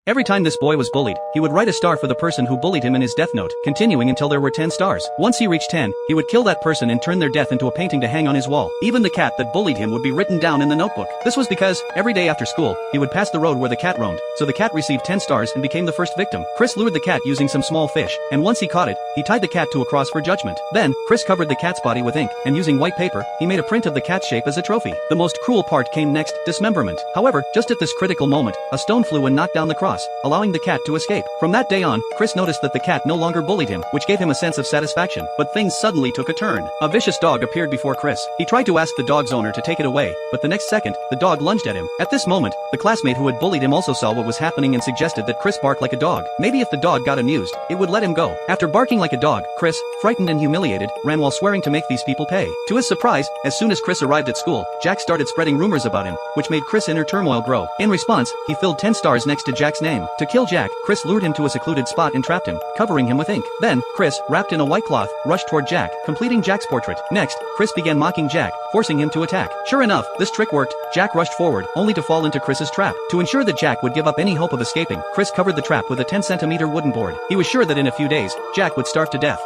Every time this boy was bullied, he would write a star for the person who bullied him in his death note, continuing until there were 10 stars. Once he reached 10, he would kill that person and turn their death into a painting to hang on his wall. Even the cat that bullied him would be written down in the notebook. This was because, every day after school, he would pass the road where the cat roamed, so the cat received 10 stars and became the first victim. Chris lured the cat using some small fish, and once he caught it, he tied the cat to a cross for judgment. Then, Chris covered the cat's body with ink, and using white paper, he made a print of the cat's shape as a trophy. The most cruel part came next, dismemberment. However, just at this critical moment, a stone flew and knocked down the cross, allowing the cat to escape. From that day on, Chris noticed that the cat no longer bullied him, which gave him a sense of satisfaction. But things suddenly took a turn. A vicious dog appeared before Chris. He tried to ask the dog's owner to take it away, but the next second, the dog lunged at him. At this moment, the classmate who had bullied him also saw what was happening and suggested that Chris bark like a dog. Maybe if the dog got amused, it would let him go. After barking like a dog, Chris, frightened and humiliated, ran while swearing to make these people pay. To his surprise, as soon as Chris arrived at school, Jack started spreading rumors about him, which made Chris' inner turmoil grow. In response, he filled 10 stars next to Jack's name. To kill Jack, Chris lured him to a secluded spot and trapped him, covering him with ink. Then, Chris, wrapped in a white cloth, rushed toward Jack, completing Jack's portrait. Next, Chris began mocking Jack, forcing him to attack. Sure enough, this trick worked. Jack rushed forward, only to fall into Chris's trap. To ensure that Jack would give up any hope of escaping, Chris covered the trap with a 10-centimeter wooden board. He was sure that in a few days, Jack would starve to death.